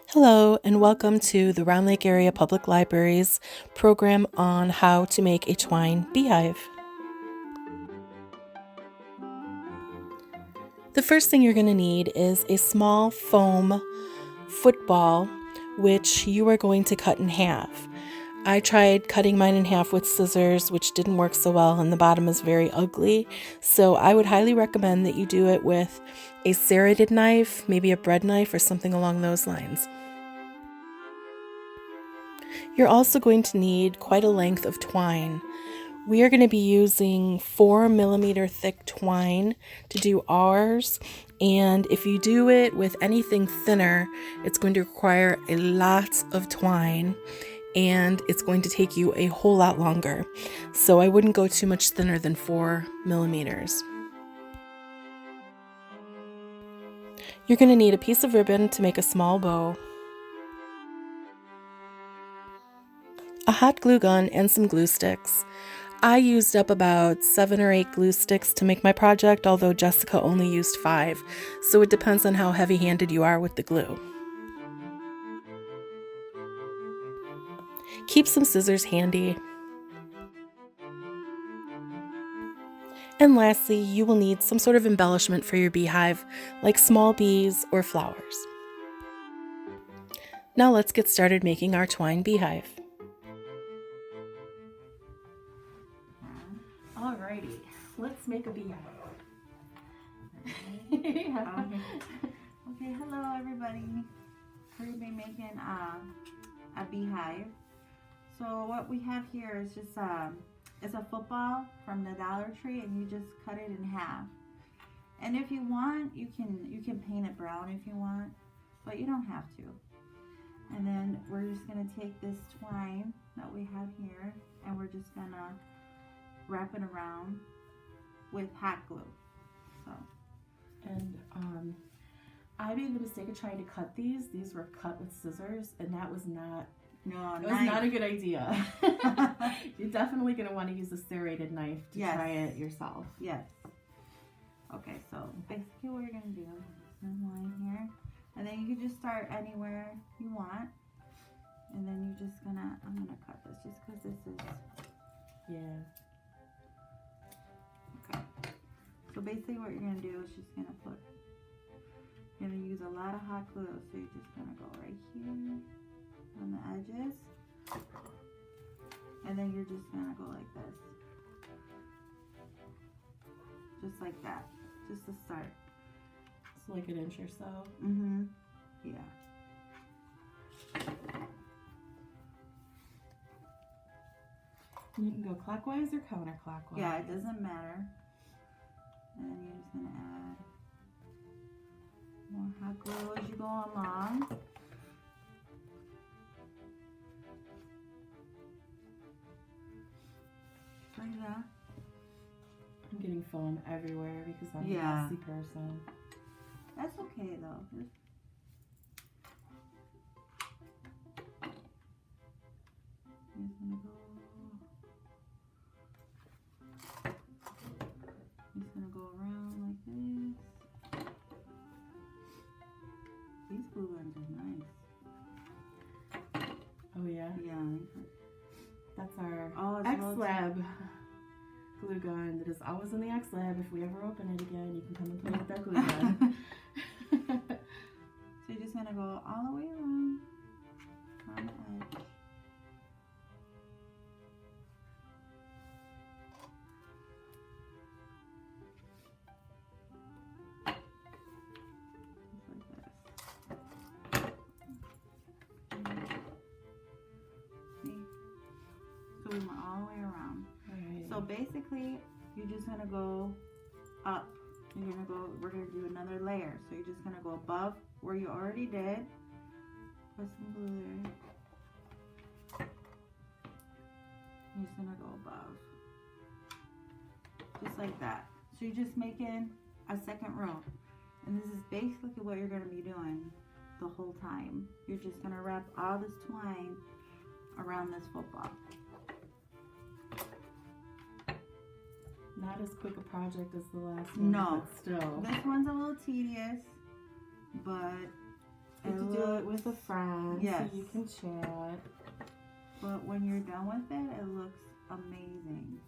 Hello, and welcome to the Round Lake Area Public Library's program on how to make a twine beehive. The first thing you're going to need is a small foam football, which you are going to cut in half. I tried cutting mine in half with scissors, which didn't work so well, and the bottom is very ugly. So I would highly recommend that you do it with a serrated knife, maybe a bread knife or something along those lines. You're also going to need quite a length of twine. We are going to be using 4mm thick twine to do ours, and if you do it with anything thinner, it's going to require a lot of twine and it's going to take you a whole lot longer. So I wouldn't go too much thinner than 4mm. You're going to need a piece of ribbon to make a small bow, a hot glue gun, and some glue sticks. I used up about 7 or 8 glue sticks to make my project, although Jessica only used 5, so it depends on how heavy-handed you are with the glue. Keep some scissors handy. And lastly, you will need some sort of embellishment for your beehive, like small bees or flowers. Now let's get started making our twine beehive. Alrighty, let's make a beehive. Yeah. Okay, hello everybody. We're going to be making a beehive. So what we have here is just it's a football from the Dollar Tree, and you just cut it in half. And if you want, you can paint it brown if you want, but you don't have to. And then we're just going to take this twine that we have here, and we're just going to wrap it around with hot glue. So, And I made the mistake of trying to cut these. These were cut with scissors, and that was not a good idea. You're definitely going to want to use a serrated knife to try it yourself. Yes. Okay, so basically what you're going to do is this line here, and then you can just start anywhere you want, and then you're just going to, I'm going to cut this just because this is, yeah. Okay. So basically what you're going to do is just going to you're going to use a lot of hot glue, so you're just going to go right here on the edges, and then you're just going to go like this, just like that, just to start. So like an inch or so. Yeah. You can go clockwise or counterclockwise. Yeah, it doesn't matter. And then you're just going to add more hot glue as you go along. Like that. I'm getting foam everywhere because I'm a messy person. That's okay though. Just gonna go around like this. These glue guns are nice. Oh yeah? Yeah. That's our X-Lab glue gun that is always in the X-Lab. If we ever open it again, you can come and play with our glue gun. So you're just gonna go all the way around on the edge. So we went all the way around. Right. So basically, you're just gonna go up. We're gonna do another layer. So you're just gonna go above where you already did. Put some glue there. You're just gonna go above. Just like that. So you're just making a second row. And this is basically what you're gonna be doing the whole time. You're just gonna wrap all this twine around this football. Not as quick a project as the last one, no, but still. This one's a little tedious, but You have to do it with a friend so you can chat. But when you're done with it, it looks amazing.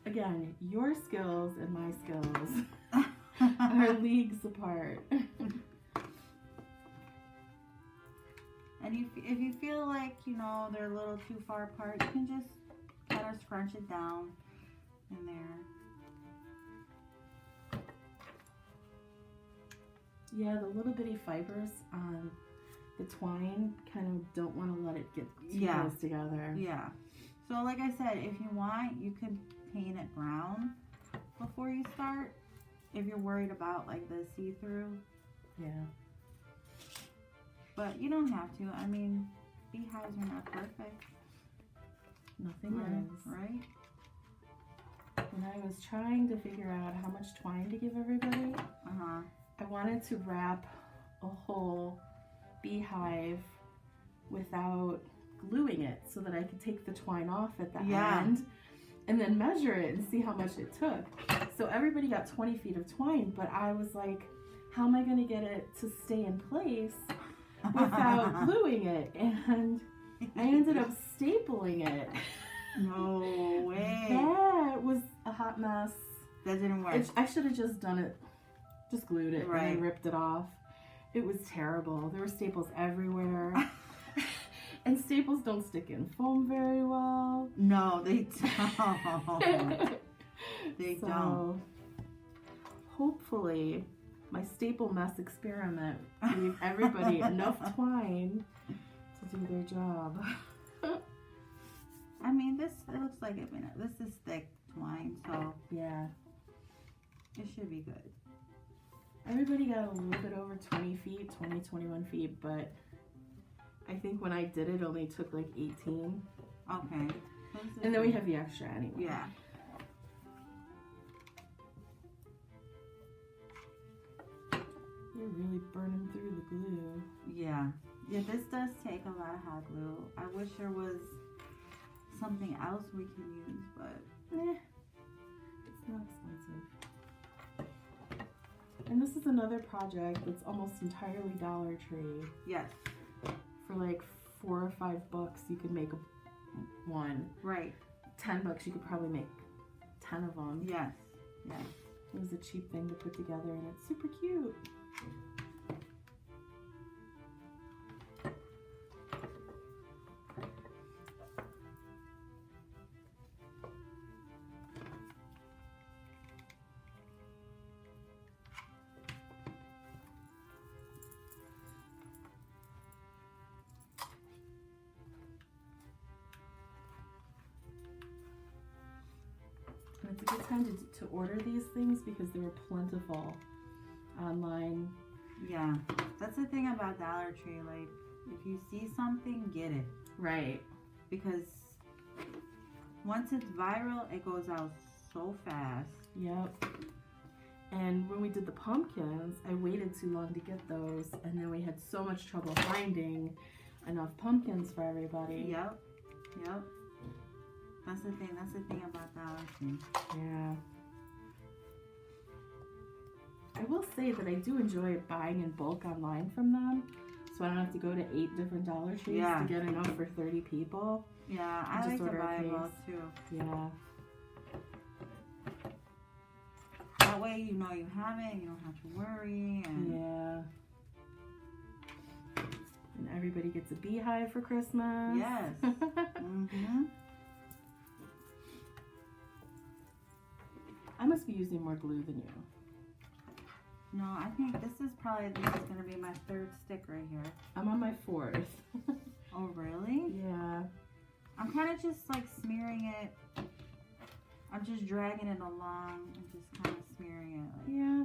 Again, your skills and my skills are leagues apart. And if you feel like, you know, they're a little too far apart, you can just kind of scrunch it down in there. Yeah, the little bitty fibers on the twine kind of don't want to let it get too close together. Yeah. So like I said, if you want, you can paint it brown before you start. If you're worried about like the see-through. Yeah. But you don't have to. I mean, beehives are not perfect. Nothing is. Right? When I was trying to figure out how much twine to give everybody, I wanted to wrap a whole beehive without gluing it so that I could take the twine off at the end and then measure it and see how much it took. So everybody got 20 feet of twine, but I was like, how am I going to get it to stay in place without gluing it? And I ended up stapling it. No way. That was a hot mess. That didn't work. I should have just done it, just glued it and then ripped it off. It was terrible. There were staples everywhere. And staples don't stick in foam very well. No, they don't. They don't. Hopefully, my staple mess experiment gave everybody enough twine to do their job. I mean, it looks like it. This is thick twine, so yeah, it should be good. Everybody got a little bit over 20 feet, 20, 21 feet, but I think when I did it only took like 18. Okay. And then we have the extra anyway. Yeah. You're really burning through the glue. Yeah. Yeah, this does take a lot of hot glue. I wish there was something else we can use, but it's not expensive. And this is another project that's almost entirely Dollar Tree. Yes. For like $4 or $5 you could make one. Right. $10 you could probably make 10 of them. Yes. Yes. It was a cheap thing to put together and it's super cute. And it's a good time to order these things because they were plentiful online. Yeah, that's the thing about Dollar Tree. Like, if you see something, get it. Right. Because once it's viral, it goes out so fast. Yep. And when we did the pumpkins, I waited too long to get those, and then we had so much trouble finding enough pumpkins for everybody. Yep. Yep. That's the thing. That's the thing about Dollar Tree. Yeah. I will say that I do enjoy buying in bulk online from them, so I don't have to go to 8 different Dollar Trees to get enough for 30 people. Yeah, I like to buy in bulk too. Yeah. That way you know you have it, you don't have to worry. And yeah. And everybody gets a beehive for Christmas. Yes. Mm-hmm. I must be using more glue than you. No, I think this is going to be my 3rd stick right here. I'm on my 4th. Oh, really? Yeah. I'm kind of just like smearing it. I'm just dragging it along and just kind of smearing it. Like. Yeah.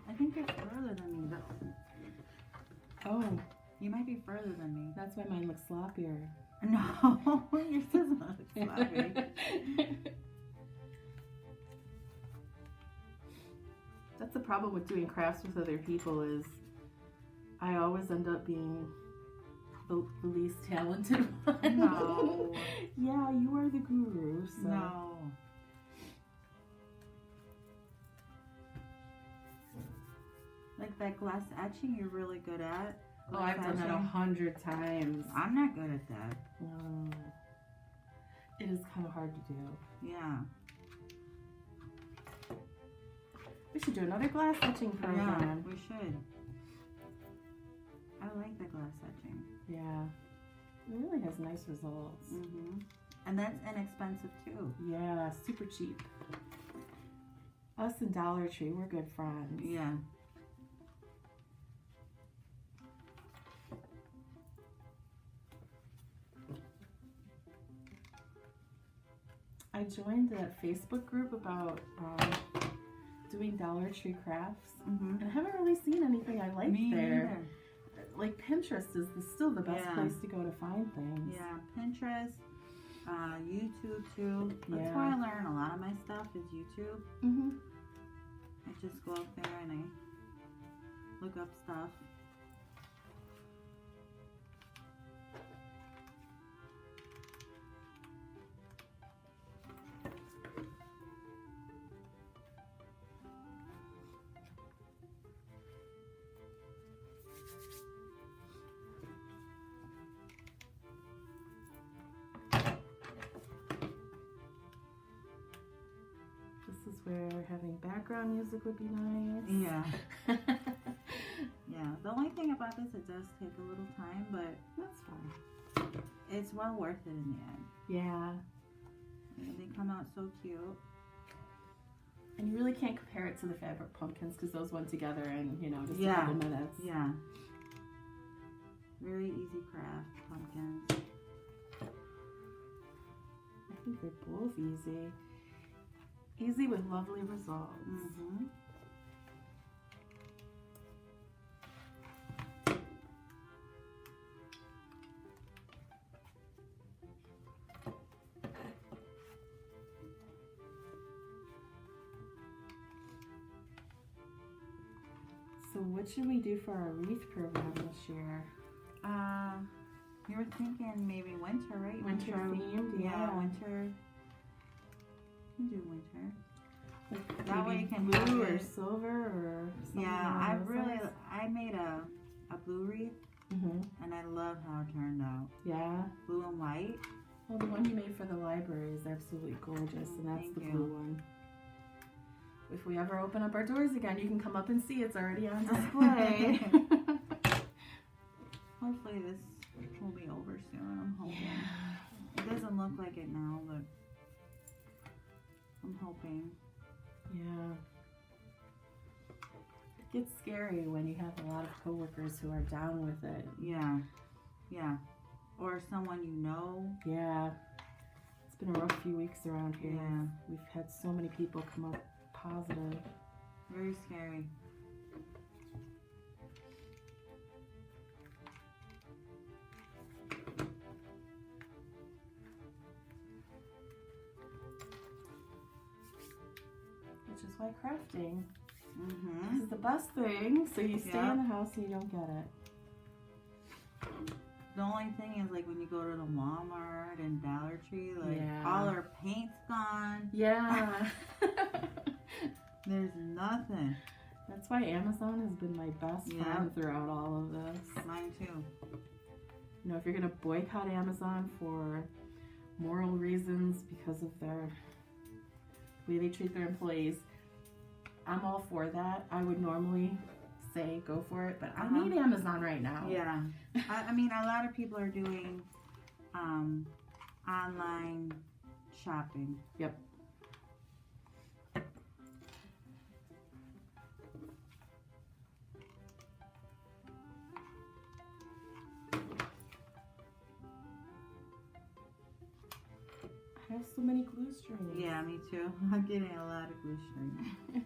I think you're further than me, though. Oh. You might be further than me. That's why mine looks sloppier. No, yours doesn't look sloppy. That's the problem with doing crafts with other people is I always end up being the least talented one. No. Yeah, you are the guru. So. No. Like that glass etching you're really good at. Oh, I've done that 100 times. I'm not good at that. No. It is kind of hard to do. Yeah. We should do another glass etching program. Yeah, we should. I like the glass etching. Yeah. It really has nice results. Mm-hmm. And that's inexpensive too. Yeah, super cheap. Us and Dollar Tree, we're good friends. Yeah. I joined that Facebook group about doing Dollar Tree crafts, and I haven't really seen anything I like there. Either. Like Pinterest is still the best place to go to find things. Yeah, Pinterest, YouTube too. That's Yeah. where I learn a lot of my stuff is YouTube. Mm-hmm. I just go up there and I look up stuff. This is where having background music would be nice. Yeah. Yeah. The only thing about this, it does take a little time, but That's fine. it's well worth it in the end. Yeah. And they come out so cute. And you really can't compare it to the fabric pumpkins because those went together in, just a Yeah. couple minutes. Yeah. Very easy craft, pumpkins. I think they're both easy. Easy with lovely results. Mm-hmm. So what should we do for our wreath program this year? You were thinking maybe winter, right? Winter themed, Yeah, yeah. winter. You can do winter. Like That way maybe you can blue have or it. silver or something. Yeah, along those I made a blue wreath lines. and I love how it turned out. Yeah. Blue and white. Well, the one you made for the library is absolutely gorgeous, and that's Thank the you. blue one. If we ever open up our doors again, you can come up and see it's already on display. Hopefully this will be over soon, I'm hoping. It doesn't look like it now, but I'm hoping. Yeah. It gets scary when you have a lot of coworkers who are down with it. Yeah. Yeah. Or someone you know. Yeah. It's been a rough few weeks around here. Yeah. We've had so many people come up positive. Very scary. Which is why crafting Mm-hmm. is the best thing, so you stay Yeah. in the house and you don't get it. The only thing is, like, when you go to the Walmart and Dollar Tree, like, Yeah. all our paint's gone. Yeah. There's nothing. That's why Amazon has been my best Yeah. friend throughout all of this. Mine too. If you're going to boycott Amazon for moral reasons because of their way they treat their employees, I'm all for that. I would normally say go for it, but I need Amazon right now. Yeah. I mean, a lot of people are doing online shopping. Yep. I have so many glue strings. Yeah, me too. I'm getting a lot of glue string.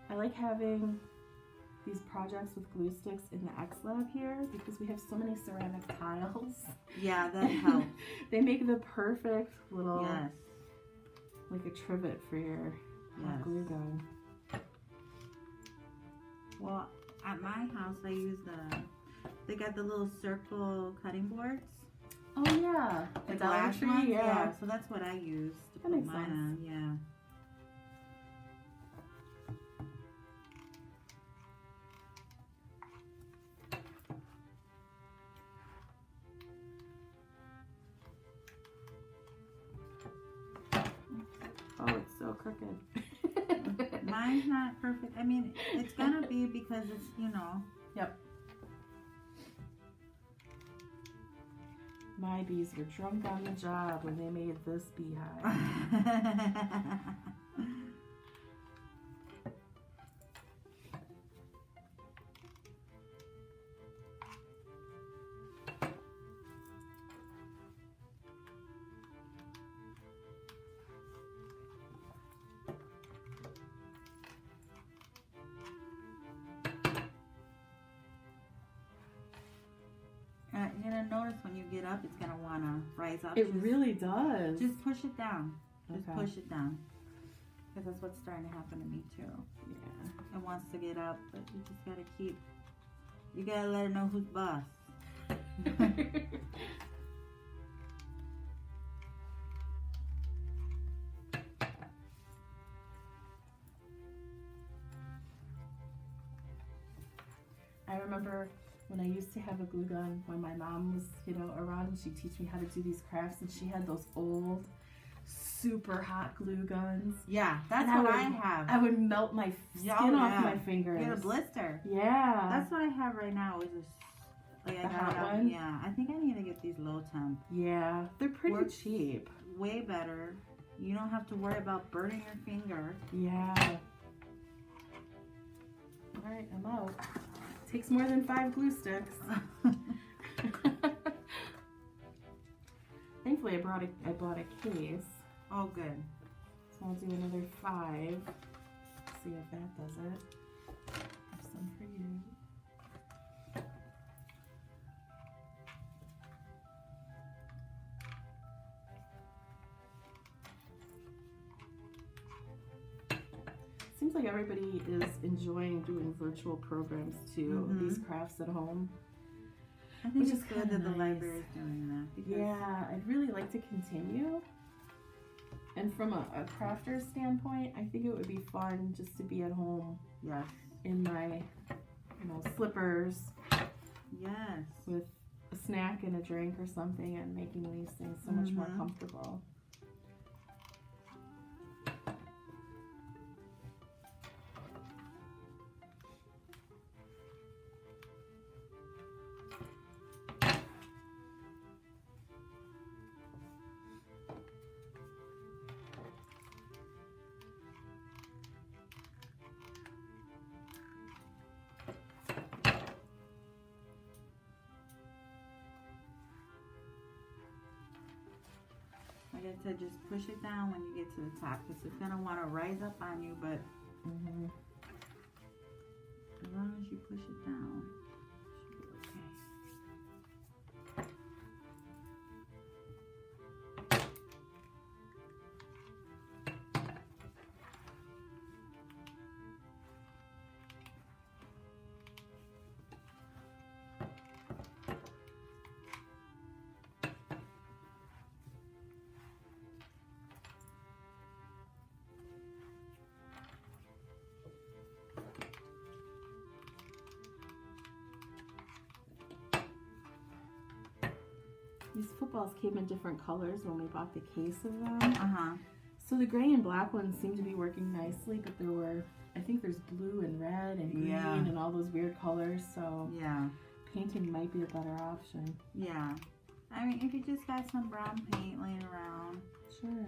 I like having these projects with glue sticks in the X Lab here because we have so many ceramic tiles. Yeah, that helps. They make the perfect little, yes, like a trivet for your hot glue gun. Well, at my house, I use they got the little circle cutting boards. Oh yeah, The Dollar glass Tree, ones? yeah. So that's what I use to That put makes mine sense. on. Yeah. Oh, it's so crooked. Mine's not perfect. I mean, it's gonna be because it's, you know. Yep. My bees were drunk on the job when they made this beehive. You're gonna notice when you get up, it's gonna wanna rise up. It really does. Just push it down. Just Okay. push it down. Because that's what's starting to happen to me too. Yeah. It wants to get up, but you just gotta you gotta let it know who's boss. I remember when I used to have a glue gun when my mom was, around, and she'd teach me how to do these crafts, and she had those old, super hot glue guns. Yeah, that's And what I have. I would melt my skin off my fingers. Get a blister. Yeah. That's what I have right now. Is I The got hot it out. one? Yeah, I think I need to get these low temp. Yeah, they're pretty Works cheap. Way better. You don't have to worry about burning your finger. Yeah. All right, I'm out. Takes more than 5 glue sticks. Thankfully, I bought a case. Oh, good. So I'll do another 5. See if that does it. Have some for you. Seems like everybody is enjoying doing virtual programs too. These crafts at home. I think Which it's is good kinda that the nice. library is doing that. Because Yeah, I'd really like to continue. And from a crafter's standpoint, I think it would be fun just to be at home Yes. in my, slippers Yes. with a snack and a drink or something and making these things so much more comfortable. Like I said, just push it down when you get to the top because it's going to want to rise up on you, but as long as you push it down, it should be okay. These footballs came in different colors when we bought the case of them. So the gray and black ones seem to be working nicely, but I think there's blue and red and green and all those weird colors, so painting might be a better option. Yeah. I mean, if you just got some brown paint laying around, Sure.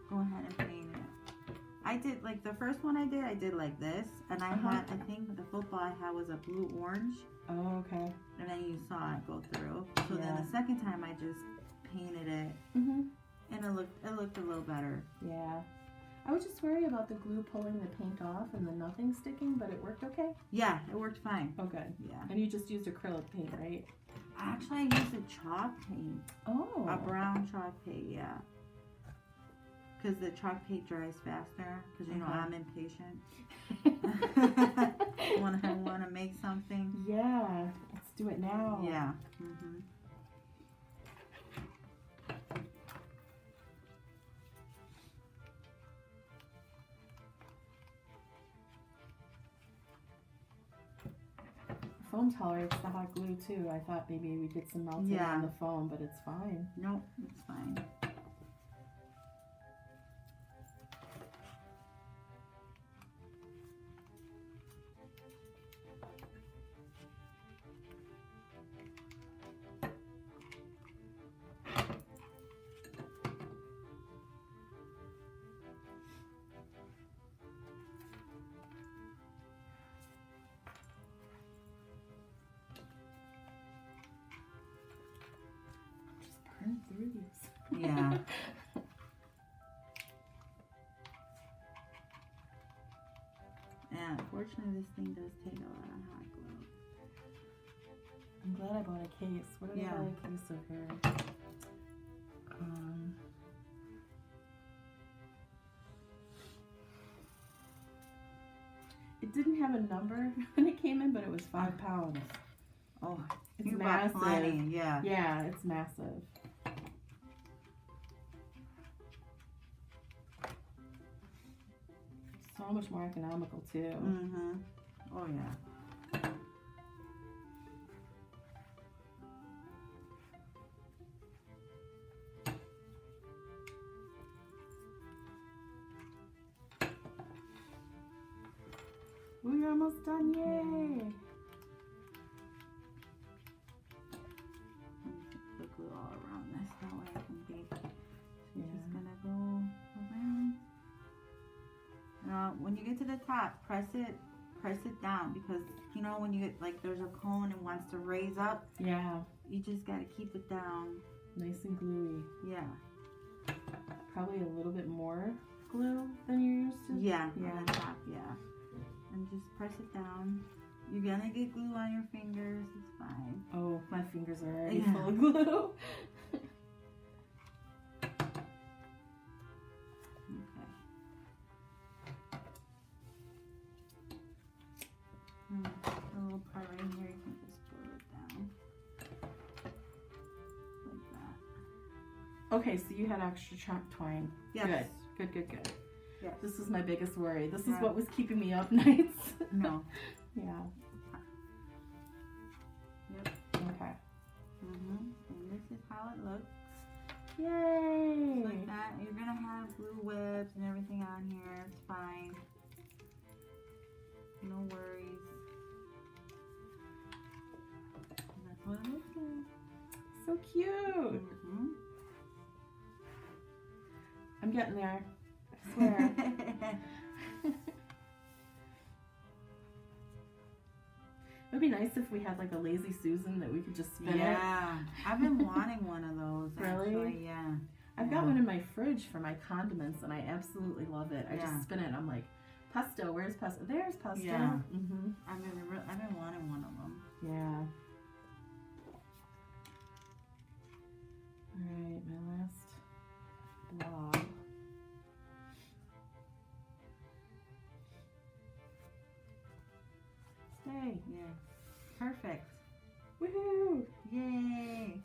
go ahead and paint it. I did, like, the first one I did like this, and I think the football I had was a blue-orange. Oh, okay. And then you saw it go through. So then the second time I just painted it, and it looked a little better. Yeah. I was just worried about the glue pulling the paint off and then nothing sticking, but it worked okay? Yeah, it worked fine. Oh, good. Yeah. And you just used acrylic paint, right? Actually, I used a chalk paint. Oh. A brown chalk paint, yeah. Because the chalk paint dries faster. Because, you know, I'm impatient. When I want to make something. Yeah. Let's do it now. Yeah. Foam tolerates the hot glue too. I thought maybe we'd get some melting on the foam, but it's fine. Nope, it's fine. Through these. Yeah. And unfortunately, this thing does take a lot of hot glue. I'm glad I bought a case. What did I buy a case of here? It didn't have a number when it came in, but it was 5 pounds. Oh, it's you massive. bought plenty, yeah. Yeah, it's massive. So much more economical too. Oh yeah. We're almost done, yay! Put glue all around this, that way I can bake. So you're just gonna go around. Now, when you get to the top, press it down, because you know when you get like there's a cone and wants to raise up. Yeah. You just gotta keep it down. Nice and gluey. Yeah. Probably a little bit more glue than you're used to. Yeah. Yeah. On the top, yeah. And just press it down. You're gonna get glue on your fingers. It's fine. Oh, my fingers are already full of glue. Okay. A little part right here, you can just glue it down. Like that. Okay, so you had extra twine. Yes. Good. Good. Yes. This is my biggest worry. This is what was keeping me up nights. No. Yeah. Yep. Okay. And this is how it looks. Yay! Like that. You're gonna have glue webs and everything on here. It's fine. No worries. And that's what it looks like. So cute. I'm getting there. I swear. It would be nice if we had like a lazy Susan that we could just spin it. Yeah, I've been wanting one of those. Really? Actually. Yeah. I've got one in my fridge for my condiments, and I absolutely love it. I just spin it. And I'm like, pesto. Where's pesto? There's pesto. Yeah. I've been wanting one of them. Yeah. All right, my last blob. Stay. Yeah. Perfect. Woohoo! Yay!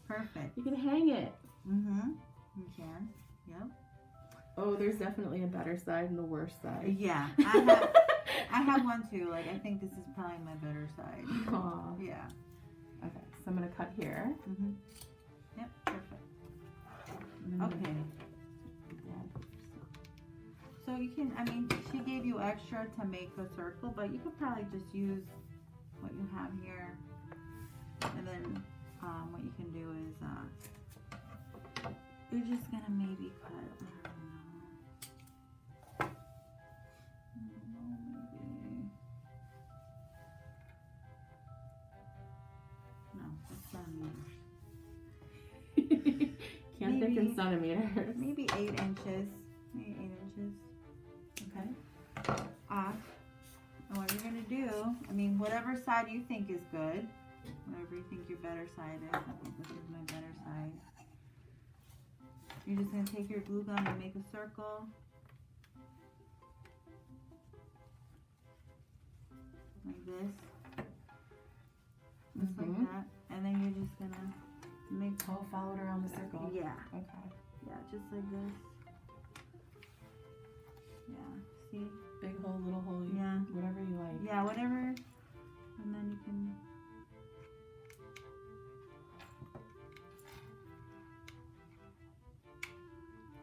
Perfect. You can hang it. You can. Yep. Oh, there's definitely a better side and a worse side. Yeah. I have one too. Like, I think this is probably my better side. Aw. Yeah. Okay, so I'm gonna cut here. Yep. Perfect. Okay. So you can, I mean, she gave you extra to make a circle, but you could probably just use what you have here. And then what you can do is, you're just gonna maybe cut, I don't know, maybe. No, that's not Can't think in centimeters. Maybe 8 inches. Maybe 8 inches. Okay. Off. And what you're going to do, I mean, whatever side you think is good, whatever you think your better side is, I think this is my better side. You're just going to take your glue gun and make a circle. Like this. Just like that. And then you're just going to make... Oh, follow it around the circle. Yeah. Okay. Yeah, just like this. Yeah, see? Big hole, little hole, yeah. Whatever you like. Yeah, whatever. And then you can...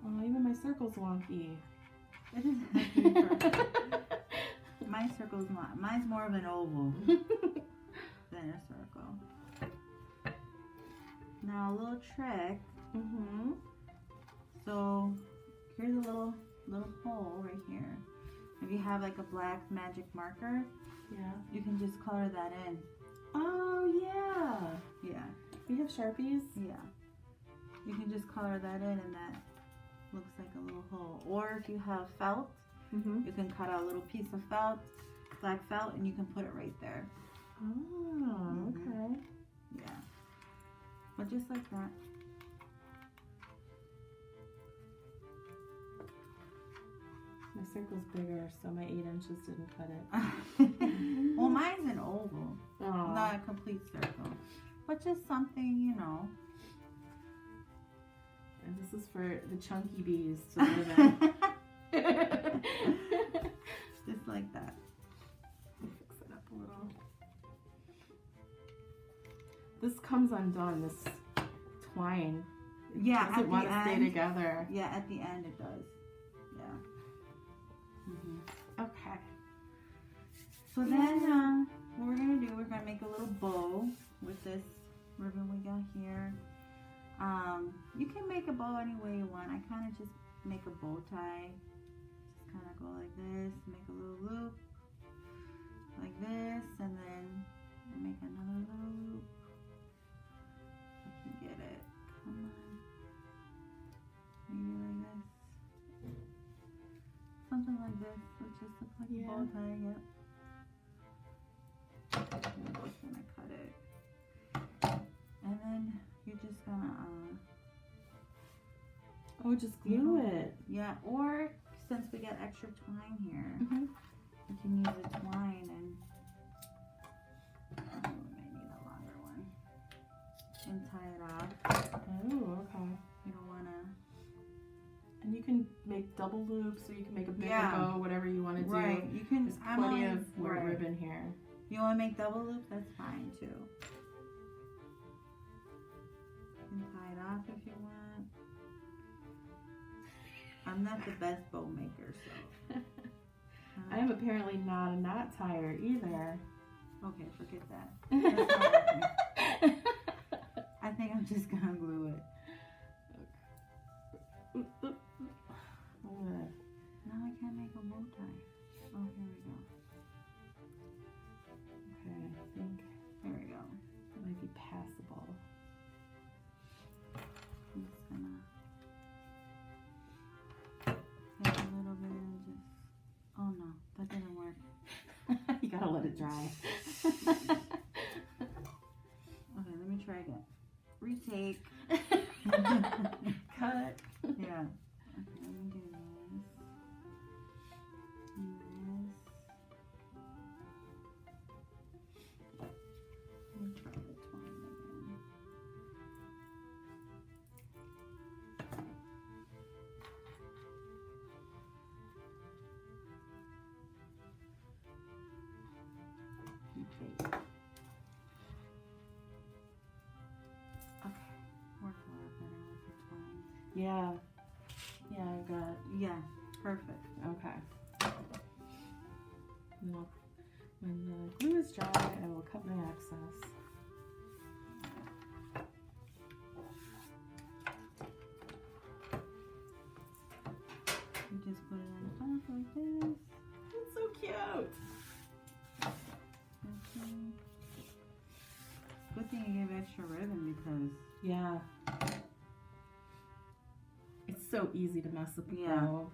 Oh, even my circle's wonky. It doesn't have to be perfect. My circle's not. Mine's more of an oval than a circle. Now a little trick. So here's a little hole right here. If you have like a black magic marker, yeah, you can just color that in. Oh yeah. Yeah. We have Sharpies. Yeah. You can just color that in, and that looks like a little hole. Or if you have felt, you can cut out a little piece of felt, black felt, and you can put it right there. Oh, okay. Yeah. But just like that. My circle's bigger, so my 8 inches didn't cut it. Well, mine's an oval, Oh. not a complete circle. But just something, you know. And this is for the chunky bees to live in. Just like that. Fix it up a little. This comes undone, this twine. Yeah, Doesn't want to stay together. Yeah, at the end it does. Yeah. Okay. So then, what we're gonna do, we're gonna make a little bow with this ribbon we got here. You can make a bow any way you want. I kind of just make a bow tie. Just kind of go like this, make a little loop, like this, and then make another little loop. I can get it. Come on. Maybe like this. Something like this. So just look like a bow tie. Yep. I'm just gonna cut it. And then you're just gonna oh, just glue it. Yeah, or since we got extra twine here, you can use the twine and we might need a longer one and tie it off. Oh, okay. You don't wanna. And you can make double loops, or you can make a bigger bow, whatever you want to do. Right, you can. There's plenty of ribbon here. You want to make double loops? That's fine too. You can tie it off if you want. I'm not the best bow maker, so. I am apparently not a knot tire either. Okay, forget that. That's not happening. I think I'm just gonna glue it. Now I can't make a bow tie. Oh, here we go. Okay, I think There we go. it might be passable. I'm just gonna get a little bit and just. Oh no, that didn't work. You gotta let it dry. Okay, let me try again. Retake. Cut. Yeah. Okay, let me do this. And this. Let me try the twine again. Okay. Okay. Work a lot better with the twine. Yeah. Yeah, I've got. Yeah, perfect. Okay. Now, when the glue is dry, I will cut my excess. You just put it on top like this. It's so cute. Okay. Good thing you gave extra ribbon because Yeah. so easy to mess up a Yeah. bow.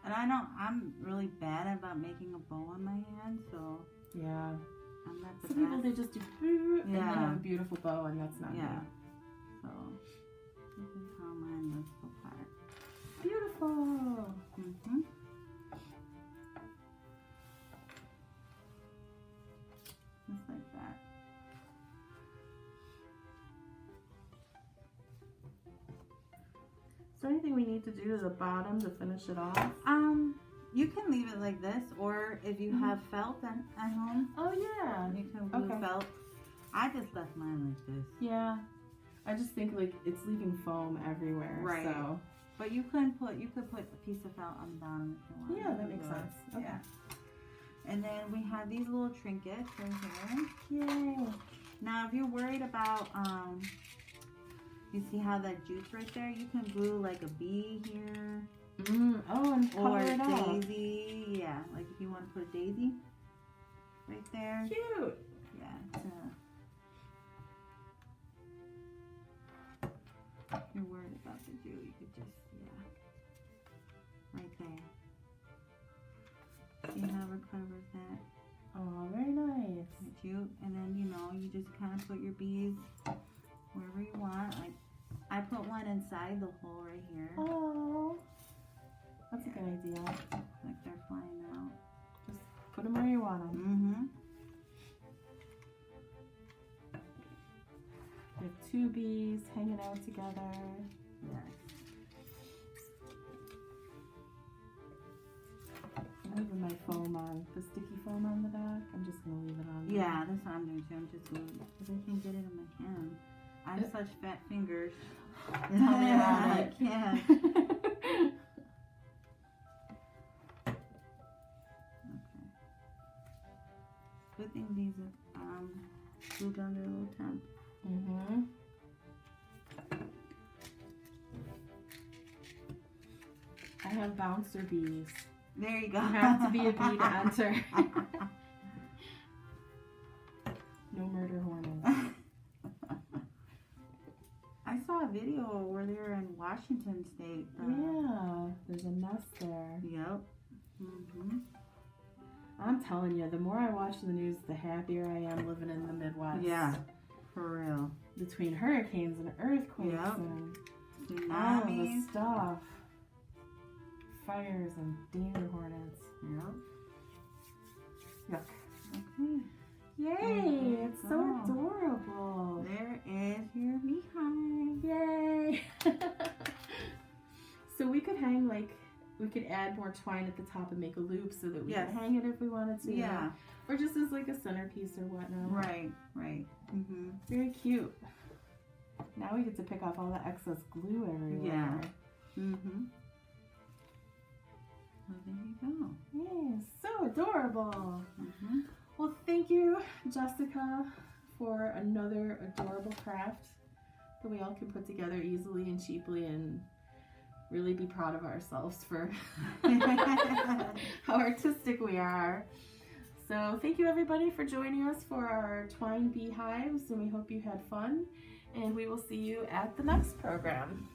And I know I'm really bad about making a bow on my hand, so Yeah. I'm not the Some people, best. they just do and they Yeah. have a beautiful bow, and that's not Yeah. me. So this is how mine looks so far. Beautiful. Mm-hmm. Just like that. Is there anything we need to do to the bottom to finish it off? You can leave it like this, or if you have felt at home, Oh yeah. you can glue Okay. felt. I just left mine like this. Yeah. I just think like it's leaving foam everywhere. Right. So But you could put a piece of felt on the bottom if you want. yeah, that makes sense. Okay. Yeah. And then we have these little trinkets right here. Yay. Now, if you're worried about, you see how that juice right there? You can glue like a bee here. Oh, and cover Or it up. daisy. Yeah, like if you want to put a daisy right there. Cute. Yeah. If you're worried about the jewel, you could just, right there. See how it covers that? Oh, very nice. Cute. And then, you just kind of put your bees wherever you want. Like, I put one inside the hole right here. Oh, that's a good idea. Like they're flying out. Just put them where you want them. Mm-hmm. We have two bees hanging out together. Yes. I'm leaving my foam on, the sticky foam on the back. I'm just going to leave it on. there. Yeah, that's what I'm doing too. I'm just gluing it because I can't get it in my hand. I have such fat fingers. Tell me about it. I can't. Okay. Good thing these are glued under a little temp. Mm-hmm. I have bouncer bees. There you go. You have to be a bee to enter. No murder hornets. I saw a video where they were in Washington State. Yeah, there's a nest there. Yep. Mm-hmm. I'm telling you, the more I watch the news, the happier I am living in the Midwest. Yeah, for real. Between hurricanes and earthquakes Yep. and all of the Tsunamis. stuff. Fires and danger hornets. Yep. Yuck. Okay. Yay! It's so Oh. adorable. There is your beehive. Yay! So we could hang we could add more twine at the top and make a loop so that we Yes. could hang it if we wanted to. Yeah. Or just as like a centerpiece or whatnot. Right. Mm-hmm. Very cute. Now we get to pick off all the excess glue everywhere. Yeah. Mm-hmm. So there you go. Yay! So adorable. Mm-hmm. Well, thank you, Jessica, for another adorable craft that we all can put together easily and cheaply and really be proud of ourselves for how artistic we are. So thank you everybody for joining us for our Twine Beehives, and we hope you had fun, and we will see you at the next program.